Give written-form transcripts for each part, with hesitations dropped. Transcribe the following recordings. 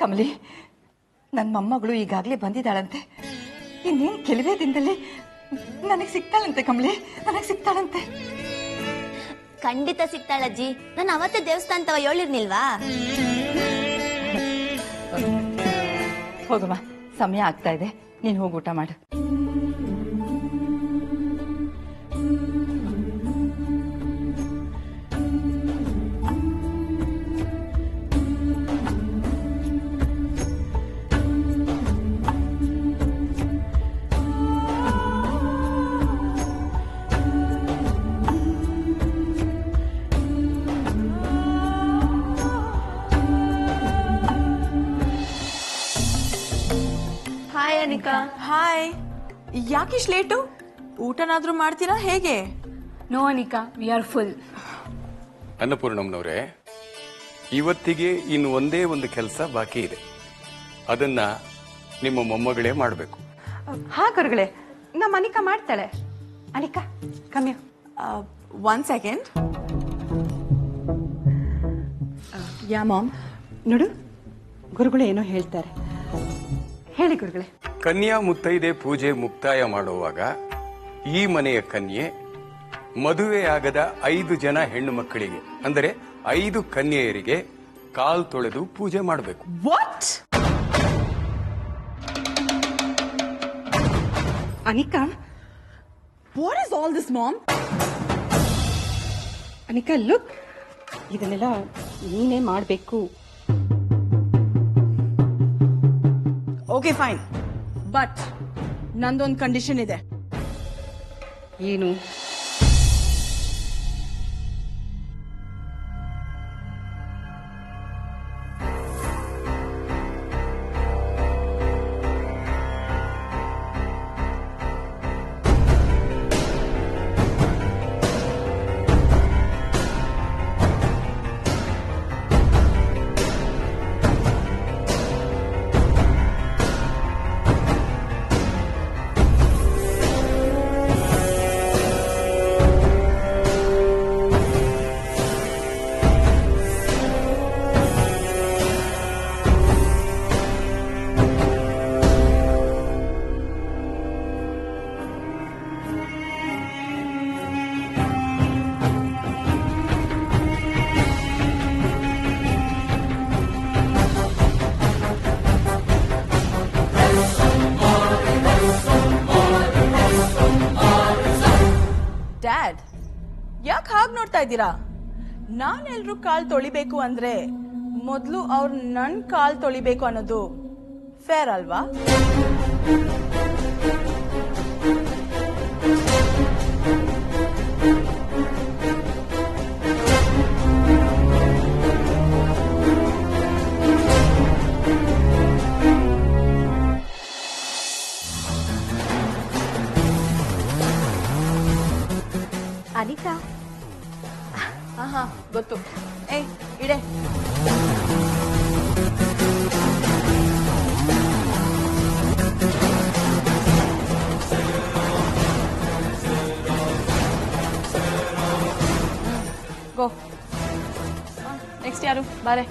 ಕಮಲಿ, ನನ್ನ ಮೊಮ್ಮಗಳು ಈಗಾಗಲೇ ಬಂದಿದ್ದಾಳಂತೆ. ಇನ್ನೇನು ಕೆಲವೇ ದಿನದಲ್ಲಿ ನನಗೆ ಸಿಗ್ತಾಳಂತೆ. ಕಮಲಿ, ನನಗೆ ಸಿಗ್ತಾಳಂತೆ. ಖಂಡಿತ ಸಿಗ್ತಾಳಜ್ಜಿ. ನಾನು ಅವತ್ತೇ ದೇವಸ್ಥಾನ ತವ ಹೇಳಿರ್ನಿಲ್ವಾ? ಹೋಗಮ್ಮ, ಸಮಯ ಆಗ್ತಾ ಇದೆ. ನೀನು ಹೋಗಿ ಊಟ ಮಾಡು. ಹಾಯ್ ಅನಿಕಾ. ಹಾಯ್. ಯಾಕಿಷ್ಟು ಲೇಟು? ಊಟನಾದ್ರೂ ಮಾಡ್ತೀರಾ ಹೇಗೆ? No Anika, we are full. ಅನ್ನಪೂರ್ಣಮ್ಮನವರೇ, ಇವತ್ತಿಗೆ ಇನ್ನು ಒಂದೇ ಒಂದು ಕೆಲಸ ಬಾಕಿ ಇದೆ. ಅದನ್ನ ನಿಮ್ಮ ಮೊಮ್ಮಗಳೇ ಮಾಡಬೇಕು. ಹಾ ಗುರುಗಳೇ, ನಮ್ಮ ಅನಿಕಾ ಮಾಡ್ತಾಳೆ. ಅನಿಕಾ, ಕಮ್ಮಿ. One second. ಯಾ ಮಾಮ್, ನೋಡು ಗುರುಗಳು ಏನೋ ಹೇಳ್ತಾರೆ. ಹೇಳಿ ಗುರುಗಳೇ. ಕನ್ಯಾ ಮುತ್ತೈದೆ ಪೂಜೆ ಮುಕ್ತಾಯ ಮಾಡುವಾಗ ಈ ಮನೆಯ ಕನ್ಯೆ ಮದುವೆಯಾಗದ 5 ಜನ ಹೆಣ್ಣು ಮಕ್ಕಳಿಗೆ, ಅಂದರೆ 5 ಕನ್ಯೆಯರಿಗೆ ಕಾಲ್ ತೊಳೆದು ಪೂಜೆ ಮಾಡಬೇಕು. What? Anika, what is all this mom? Anika look, ಇದನ್ನೆಲ್ಲ ನೀನೇ ಮಾಡಬೇಕು. ಓಕೆ ಫೈನ್, ಬಟ್ ನಂದೊಂದು ಕಂಡೀಷನ್ ಇದೆ. ಏನು? ಡ್ಯಾಡ್, ಯಾಕೆ ಹಾಗೆ ನೋಡ್ತಾ ಇದ್ದೀರಾ? ನಾನೆಲ್ರೂ ಕಾಲ್ ತೊಳಿಬೇಕು ಅಂದ್ರೆ ಮೊದಲು ಅವ್ರು ನನ್ ಕಾಲ್ ತೊಳಿಬೇಕು ಅನ್ನೋದು ಫೇರ್ ಅಲ್ವಾ? ಅನಿಕಾ, ಹಾ ಗೊತ್ತು. ಏಯ್ ಇಡೆ. ಗೋ. ನೆಕ್ಸ್ಟ್ ಯಾರು? ಬಾರೆ.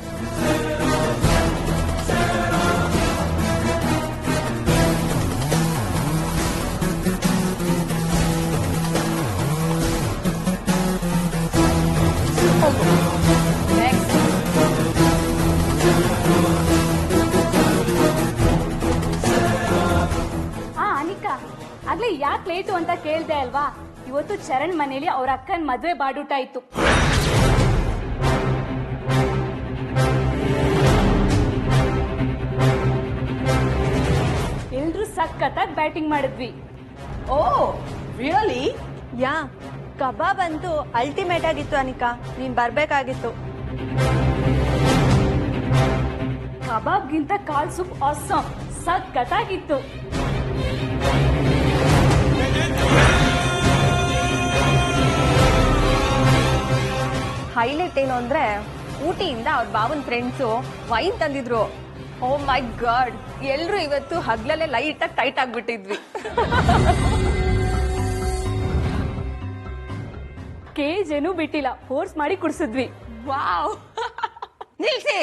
ಅನಿಕಾ, ಆಗ್ಲೇ ಯಾಕೆ ಲೇಟು ಅಂತ ಕೇಳ್ದೆ ಅಲ್ವಾ? ಇವತ್ತು ಚರಣ್ ಮನೇಲಿ ಅವ್ರ ಅಕ್ಕನ ಮದ್ವೆ ಬಾಡೂಟ ಇತ್ತು. ಎಲ್ರು ಸಖತ್ತಾಗಿ ಬ್ಯಾಟಿಂಗ್ ಮಾಡಿದ್ವಿ. Oh really? ಯಾ, ಕಬಾಬ್ ಅಂತೂ ಅಲ್ಟಿಮೇಟ್ ಆಗಿತ್ತು ಅನಿಕಾ. ನೀನ್ ಬರ್ಬೇಕಾಗಿತ್ತು. ಕಬಾಬ್ಗಿಂತ ಕಾಲ್ ಸೂಪ್ ಆಸಮ್, ಸಖತ್ತಾಗಿತ್ತು. ಹೈಲೈಟ್ ಏನು ಅಂದ್ರೆ, ಊಟಿಯಿಂದ ಅವ್ರ ಬಾವನ್ ಫ್ರೆಂಡ್ಸು ವೈನ್ ತಂದಿದ್ರು. ಓ ಮೈ ಗಾಡ್, ಎಲ್ರು ಇವತ್ತು ಹಗ್ಲಲ್ಲೇ ಲೈಟ್ ಆಗಿ ಟೈಟ್ ಆಗ್ಬಿಟ್ಟಿದ್ವಿ. ಕೇಜ್ ಏನೂ ಬಿಟ್ಟಿಲ್ಲ, ಫೋರ್ಸ್ ಮಾಡಿ ಕುಡ್ಸಿದ್ವಿ. ವಾವ್. ನಿಲ್ಸಿ.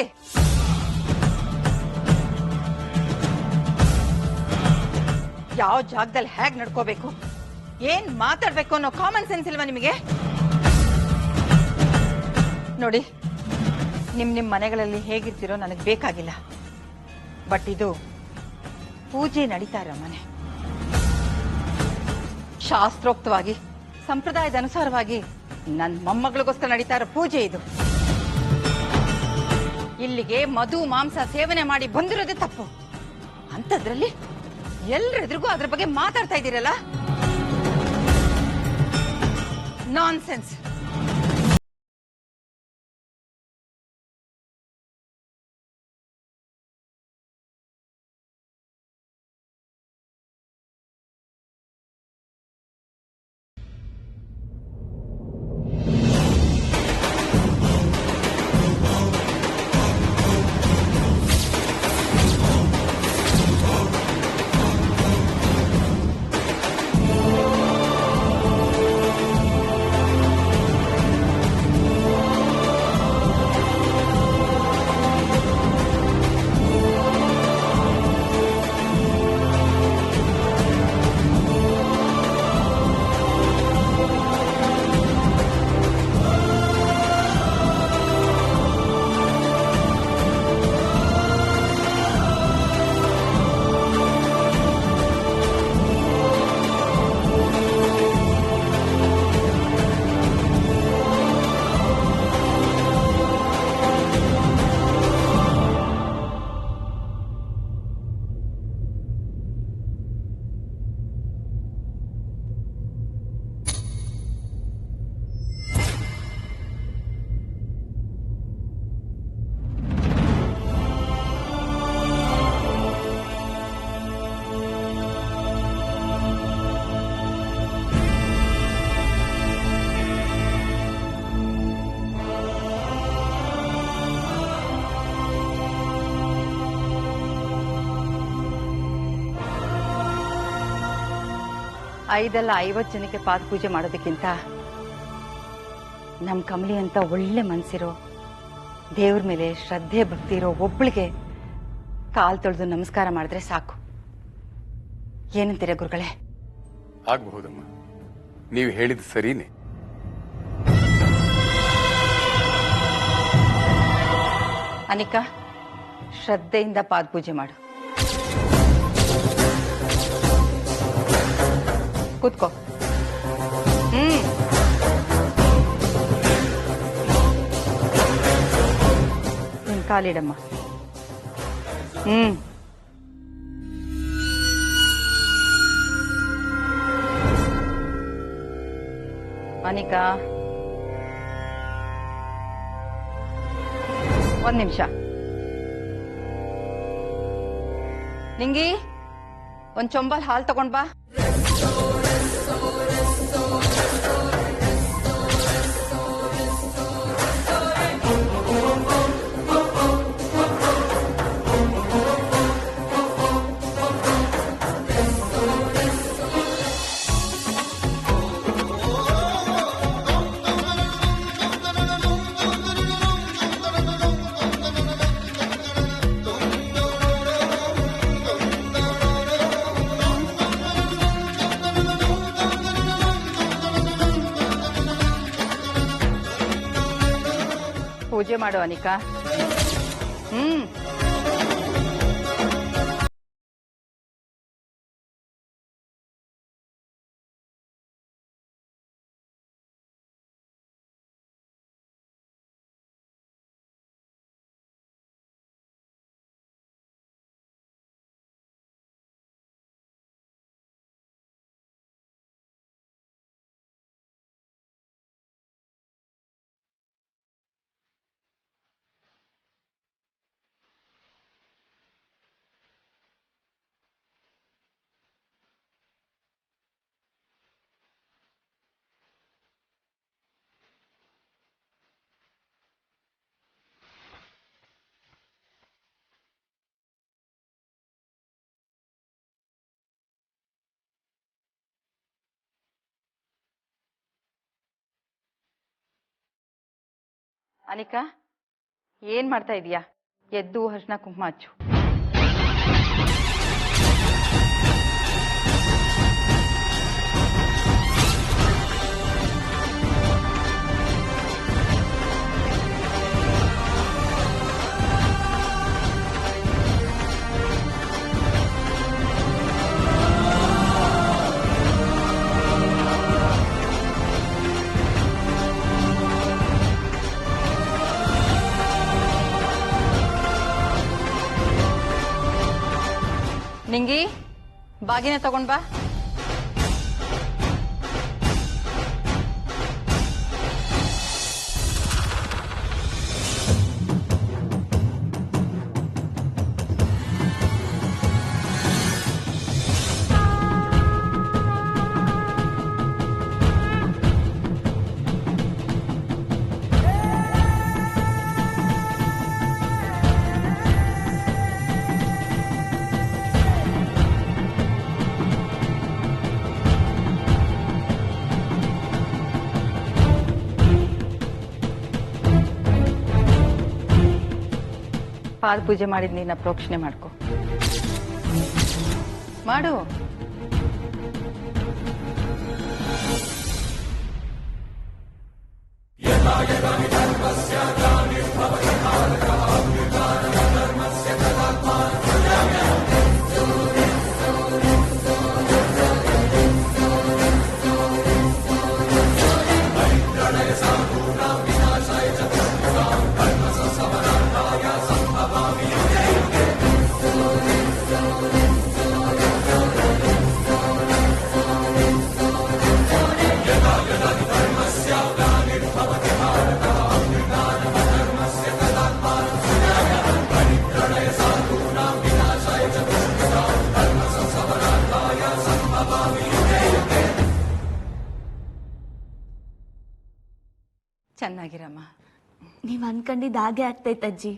ಯಾವ ಜಾಗದಲ್ಲಿ ಹೇಗ್ ನಡ್ಕೋಬೇಕು, ಏನ್ ಮಾತಾಡ್ಬೇಕು ಅನ್ನೋ ಕಾಮನ್ ಸೆನ್ಸ್ ಇಲ್ವಾ ನಿಮಗೆ? ನೋಡಿ, ನಿಮ್ ಮನೆಗಳಲ್ಲಿ ಹೇಗಿರ್ತಿರೋ ನನಗೆ ಬೇಕಾಗಿಲ್ಲ. ಬಟ್ ಇದು ಪೂಜೆ ನಡೀತಾ ಇರೋ ಮನೆ. ಶಾಸ್ತ್ರೋಕ್ತವಾಗಿ, ಸಂಪ್ರದಾಯದ ಅನುಸಾರವಾಗಿ ನನ್ನ ಮೊಮ್ಮಗಳಿಗೋಸ್ಕರ ನಡೀತಾ ಇರೋ ಪೂಜೆ ಇದು. ಇಲ್ಲಿಗೆ ಮಧು ಮಾಂಸ ಸೇವನೆ ಮಾಡಿ ಬಂದಿರೋದೇ ತಪ್ಪು. ಅಂಥದ್ರಲ್ಲಿ ಎಲ್ರೆದ್ರಿಗೂ ಅದ್ರ ಬಗ್ಗೆ ಮಾತಾಡ್ತಾ ಇದ್ದೀರಲ್ಲ, ನಾನ್ಸೆನ್ಸ್. ಐದಲ್ಲ 50 ಜನಕ್ಕೆ ಪಾದ ಪೂಜೆ ಮಾಡೋದಕ್ಕಿಂತ ನಮ್ ಕಮಲಿ ಅಂತ ಒಳ್ಳೆ ಮನ್ಸಿರೋ, ದೇವ್ರ ಮೇಲೆ ಶ್ರದ್ಧೆ ಭಕ್ತಿ ಇರೋ ಒಬ್ಳಿಗೆ ಕಾಲ್ ತೊಳೆದು ನಮಸ್ಕಾರ ಮಾಡಿದ್ರೆ ಸಾಕು. ಏನಂತೀರ ಗುರುಗಳೇ? ಆಗಬಹುದಮ್ಮ, ನೀವು ಹೇಳಿದ ಸರಿನೇ. ಅನಿಕಾ, ಶ್ರದ್ಧೆಯಿಂದ ಪಾದ ಪೂಜೆ ಮಾಡು. ಕೂತ್ಕೋ. ನಿನ್ ಕಾಲಿಡಮ್ಮ. ಅನಿಕಾ, ಒಂದ್ ನಿಮಿಷ. ನಿಂಗಿ, ಒಂದ್ ಚೊಂಬಲ್ ಹಾಲು ತಗೊಂಡ್ ಬಾ. ಪೂಜೆ ಮಾಡು ಅನಿಕಾ. ಅನಿಕಾ, ಏನ್ ಮಾಡ್ತಾ ಇದೀಯಾ? ಎದ್ದು ಅರ್ಶಿನ ಕುಂಕುಮ ಹಚ್ಚು. ನಿಂಗಿ ಬಾಗಿನ ತಗೊಂಡ್ ಬಾ. ಪಾದ ಪೂಜೆ ಮಾಡಿದ್ ನೀನ ಪ್ರೋಕ್ಷಣೆ ಮಾಡ್ಕೊ. ಮಾಡು. ಚೆನ್ನಾಗಿರಮ್ಮ. ನೀವ್ ಅನ್ಕೊಂಡಿದ್ ಹಾಗೆ ಆಗ್ತೈತಜ್ಜಿ.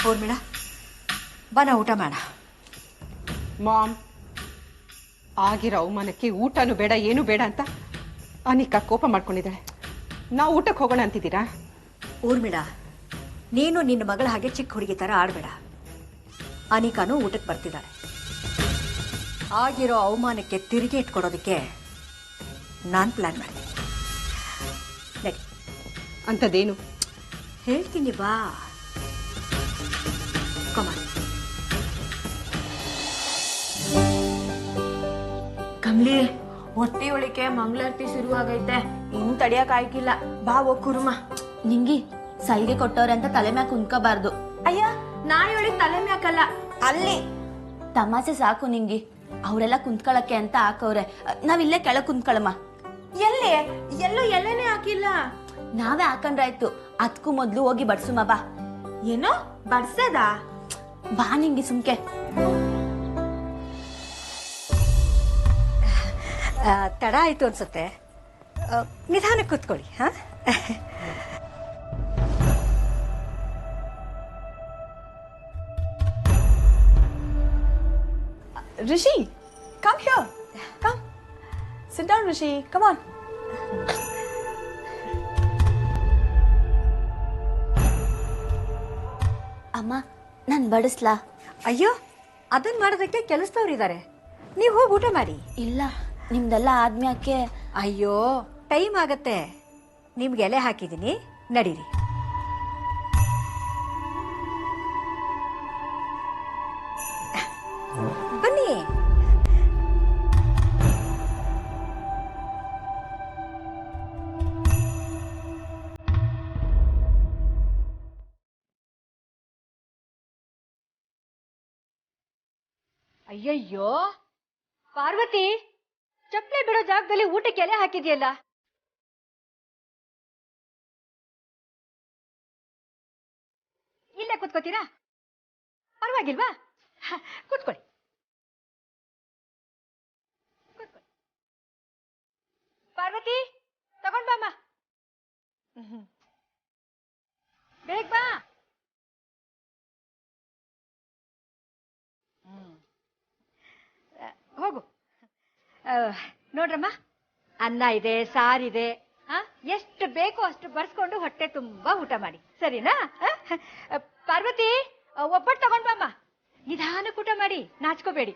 ಊರ್ಮಿಳ, ಬಾ ನಾ ಊಟ ಮಾಡ. ಮಾಮ್, ಆಗಿರೋ ಅವಮಾನಕ್ಕೆ ಊಟನೂ ಬೇಡ ಏನೂ ಬೇಡ ಅಂತ ಅನಿಕಾ ಕೋಪ ಮಾಡ್ಕೊಂಡಿದ್ದಾಳೆ. ನಾವು ಊಟಕ್ಕೆ ಹೋಗೋಣ ಅಂತಿದ್ದೀರಾ? ಊರ್ಮಿಳ, ನೀನು ನಿನ್ನ ಮಗಳ ಹಾಗೆ ಚಿಕ್ಕ ಹುಡುಗಿ ಥರ ಆಡಬೇಡ. ಅನಿಕಾನು ಊಟಕ್ಕೆ ಬರ್ತಿದ್ದಾಳೆ. ಆಗಿರೋ ಅವಮಾನಕ್ಕೆ ತಿರುಗಿ ಇಟ್ಕೊಡೋದಕ್ಕೆ ನಾನು ಪ್ಲಾನ್ ಮಾಡಿದೆ. ನಡಿ. ಅಂಥದ್ದೇನು? ಹೇಳ್ತೀನಿ ಬಾ. ಕಮಾನ್. ಕಮ್ಲಿ, ಹೊಟ್ಟೆ ಒಳಿಕೆ ಮಂಗಳಾರತಿ ಶುರುವಾಗೈತೆ. ಇನ್ನು ತಡಿಯಕ್ ಆಯ್ಕಿಲ್ಲ. ಬಾ ಹೋಗ್ ಕುರುಮ. ನಿಂಗಿ ಸೈಗೆ ಕೊಟ್ಟವ್ರೆ ಅಂತ ತಲೆ ಮ್ಯಾಕ್ ಕುಂತ್ಕೋಬಾರ್ದು. ಅಯ್ಯ, ನಾಯಿ ತಲೆ ಮ್ಯಾಕಲ್ಲ, ಅಲ್ಲಿ. ತಮಾಷೆ ಸಾಕು ನಿಂಗಿ. ಅವರೆಲ್ಲ ಕುಂತ್ಕೊಳಕ್ಕೆ ಅಂತ ಹಾಕವ್ರೆ. ನಾವಿಲ್ಲೇ ಕೆಳಗ್ ಕುಂತ್ಕೊಳಮ್ಮ. ಎಲ್ಲೇ? ಎಲ್ಲೂ ಎಲ್ಲೇನೆ ಹಾಕಿಲ್ಲ. ನಾವೇ ಹಾಕೊಂಡ್ರಾಯ್ತು. ಅದ್ಕೂ ಮೊದ್ಲು ಹೋಗಿ ಬಡ್ಸುಮ ಬಾ. ಏನೋ ಬಡ್ಸದ? ಬಾ ನಿಂಗಿ ಸುಮ್ಕೆ. ತಡ ಆಯ್ತು ಅನ್ಸುತ್ತೆ. ನಿಧಾನಕ್ಕೆ ಕೂತ್ಕೊಳ್ಳಿ. ಹಾ, Rishi, come here. Come. Sit down, Rishi. Come on. ಅಮ್ಮ, ನಾನ್ ಬಡಿಸ್ಲಾ? ಅಯ್ಯೋ, ಅದನ್ನ ಮಾಡೋದಕ್ಕೆ ಕೆಲಸದವ್ರಿದ್ದಾರೆ. ನೀವು ಹೋಗಿ ಊಟ ಮಾಡಿ. ಇಲ್ಲ, ನಿಮ್ದೆಲ್ಲ ಆದ್ಮ್ಯಾಕೆ. ಅಯ್ಯೋ, ಟೈಮ್ ಆಗತ್ತೆ. ನಿಮ್ಗೆ ಎಲೆ ಹಾಕಿದ್ದೀನಿ, ನಡೀರಿ. ಬನ್ನಿ. ಅಯ್ಯಯ್ಯೋ ಪಾರ್ವತಿ, ಚಪ್ಪಲೆ ಬಿಡೋ ಜಾಗದಲ್ಲಿ ಊಟಕ್ಕೆ ಎಲೆ ಹಾಕಿದ್ಯಲ್ಲ. ಇಲ್ಲೇ ಕೂತ್ಕೋತೀರಾ? ಪರವಾಗಿಲ್ವಾ? ಕೂತ್ಕೊಳ್ಳಿ. ಪಾರ್ವತಿ, ತಗೊಂಡ್ ಬಾಮ್ಮ. ಬೇಗ ಬಾ. ಹೋಗು. ನೋಡ್ರಮ್ಮ, ಅನ್ನ ಇದೆ, ಸಾರಿದೆ, ಎಷ್ಟು ಬೇಕೋ ಅಷ್ಟು ಬರ್ಸ್ಕೊಂಡು ಹೊಟ್ಟೆ ತುಂಬಾ ಊಟ ಮಾಡಿ, ಸರಿನಾ? ಪಾರ್ವತಿ, ಒಬ್ಬಟ್ಟು ತಗೊಂಡ್ ಬಾಮ್ಮ. ನಿಧಾನಕ್ಕೆ ಊಟ ಮಾಡಿ, ನಾಚ್ಕೋಬೇಡಿ.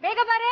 ಬೇಗ ಬಾರೆ.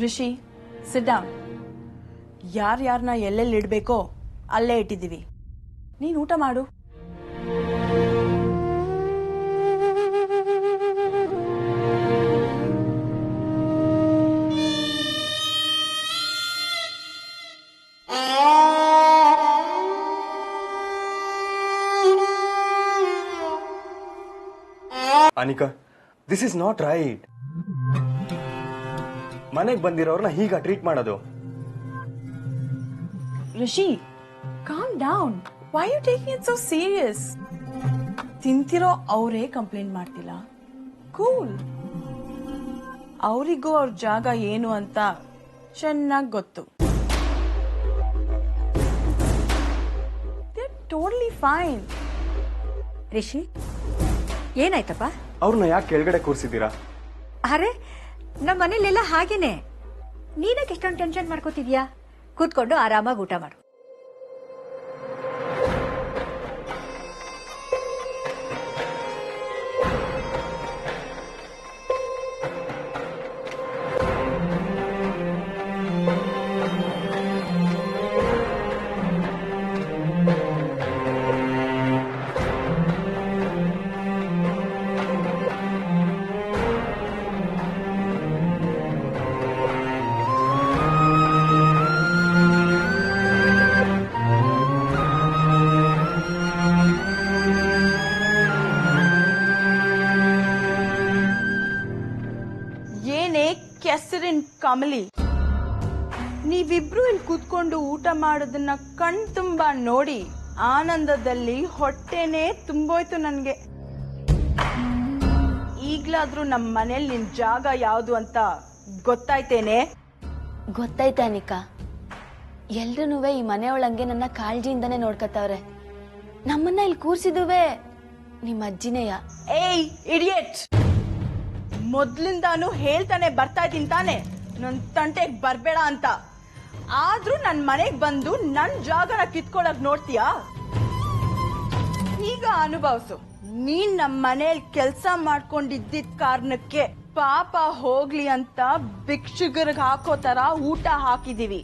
Rishi, sit down. ಯಾರ್ಯಾರನ್ನ ಎಲ್ಲೆಲ್ಲಿ ಇಡಬೇಕೋ ಅಲ್ಲೇ ಇಟ್ಟಿದ್ದೀವಿ. ನೀನು ಊಟ ಮಾಡು. Anika, this is not right. ಮನೆಗೆ ಬಂದಿರೋರ್ನ ಹೀಗ ಟ್ರೀಟ್ ಮಾಡೋದು? Rishi, calm down. Why you taking it so serious? ತಿಂತಿರೋ ಅವರೇ ಕಂಪ್ಲೇಂಟ್ ಮಾಡ್ತಿಲ್ಲ. ಕೂಲ್. ಅವರಿಗೂ ಅವ್ರ ಜಾಗ ಏನು ಅಂತ ಚೆನ್ನಾಗಿ ಗೊತ್ತು. Totally fine. ರಿಷಿ, ಏನಾಯ್ತಪ್ಪ? ಅವ್ರನ್ನ ಯಾಕೆ ಕೆಳಗಡೆ ಕೂರಿಸಿದ್ದೀರಾ? ಅರೆ, ನಮ್ಮ ಮನೇಲೆಲ್ಲ ಹಾಗೇನೆ. ನೀನಕ್ಕೆ ಎಷ್ಟೊಂದು ಟೆನ್ಷನ್ ಮಾಡ್ಕೋತಿದ್ಯಾ? ಕೂತ್ಕೊಂಡು ಆರಾಮಾಗಿ ಊಟ ಮಾಡು. ಕೆಸರಿನ ಕಮಲಿ, ನೀವಿಬ್ರು ಇಲ್ಲಿ ಕೂತ್ಕೊಂಡು ಊಟ ಮಾಡೋದನ್ನ ಕಣ್ ತುಂಬಾ ನೋಡಿ ಆನಂದದಲ್ಲಿ ಹೊಟ್ಟೆನೇ ತುಂಬೋಯ್ತು ನನ್ಗೆ. ಈಗ್ಲಾದ್ರೂ ನಮ್ಮ ಮನೇಲಿ ನಿನ್ ಜಾಗ ಯಾವುದು ಅಂತ ಗೊತ್ತಾಯ್ತೇನೆ? ಗೊತ್ತಾಯ್ತ ಅನಿಕಾ. ಎಲ್ರೂ ಈ ಮನೆಯೊಳಂಗೆ ನನ್ನ ಕಾಳಜಿಯಿಂದನೇ ನೋಡ್ಕತ್ತವ್ರೆ. ನಮ್ಮನ್ನ ಇಲ್ಲಿ ಕೂರ್ಸಿದುವೆ ನಿಮ್ಮ ಅಜ್ಜಿನೇಯ. ಏಯ್ ಇಡಿಯಟ್, ಮೊದ್ಲಿಂದಾನು ಹೇಳ್ತಾನೆ ಬರ್ತಾ ಇದ್ದೀನಿ ತಾನೆ ನನ್ ತಂಟೆಗ್ ಬರ್ಬೇಡ ಅಂತ. ಆದ್ರೂ ನನ್ ಮನೆಗ್ ಬಂದು ನನ್ ಜಾಗನ ಕಿತ್ಕೊಳಕ್ ನೋಡ್ತೀಯಾ? ಈಗ ಅನುಭವ್ಸು. ನೀನ್ ನಮ್ ಮನೇಲಿ ಕೆಲ್ಸ ಮಾಡ್ಕೊಂಡಿದ್ದಿದ್ ಕಾರಣಕ್ಕೆ ಪಾಪ ಹೋಗ್ಲಿ ಅಂತ ಭಿಕ್ಷುಗರ್ಗ್ ಹಾಕೋ ತರ ಊಟ ಹಾಕಿದೀವಿ.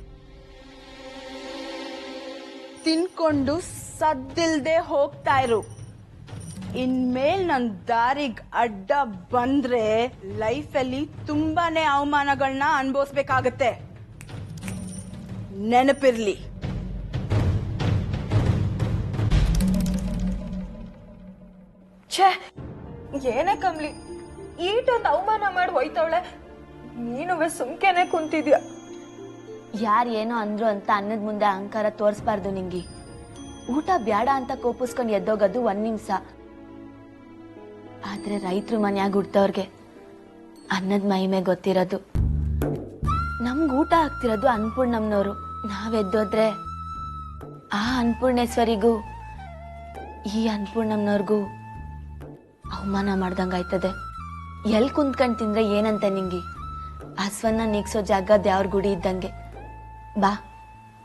ತಿನ್ಕೊಂಡು ಸದ್ದಿಲ್ದೆ ಹೋಗ್ತಾ ಇರು. ಇನ್ಮೇಲ್ ನನ್ ದಾರಿಗ್ ಅಡ್ಡ ಬಂದ್ರೆ ಲೈಫಲ್ಲಿ ತುಂಬಾನೇ ಅವಮಾನಗಳನ್ನ ಅನುಭವಿಸ್ಬೇಕಾಗತ್ತೆ. ನೆನಪಿರ್ಲಿ. ಛೇ, ಏನೇ ಕಮ್ಲಿ, ಈಟೊಂದು ಅವಮಾನ ಮಾಡಿ ಹೋಯ್ತವಳೆ. ನೀನುವೆ ಸುಮ್ಕೆನೆ ಕುಂತಿದ್ಯಾ. ಯಾರು ಏನೋ ಅಂದ್ರು ಅಂತ ಅನ್ನದ ಮುಂದೆ ಅಹಂಕಾರ ತೋರಿಸ್ಬಾರ್ದು ನಿಂಗಿ. ಊಟ ಬ್ಯಾಡ ಅಂತ ಕೋಪಿಸ್ಕೊಂಡು ಎದ್ದೋಗೋದು 1 ನಿಮಿಷ. ಆದ್ರೆ ರೈತರು ಮನ್ಯಾಗ ಹುಡ್ತವ್ರಿಗೆ ಅನ್ನದ ಮಹಿಮೆ ಗೊತ್ತಿರೋದು. ನಮ್ಗೆ ಊಟ ಹಾಕ್ತಿರೋದು ಅನ್ನಪೂರ್ಣಮ್ಮನವರು. ನಾವೆದ್ದೋದ್ರೆ ಆ ಅನ್ನಪೂರ್ಣೇಶ್ವರಿಗೂ ಈ ಅನ್ನಪೂರ್ಣಮ್ಮನವ್ರಿಗೂ ಅವಮಾನ ಮಾಡ್ದಂಗಾಯ್ತದೆ. ಎಲ್ಲಿ ಕುಂತ್ಕೊಂಡ್ ತಿಂದ್ರೆ ಏನಂತ ನಿಂಗಿ ಹಸ್ವನ್ನ ನೀಗ್ಸೋ ಜಾಗ ದ್ಯಾವ್ರ ಗುಡಿ ಇದ್ದಂಗೆ ಬಾ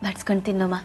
ಬಡ್ಸ್ಕೊಂಡ್ ತಿನ್ನೋಮ್ಮ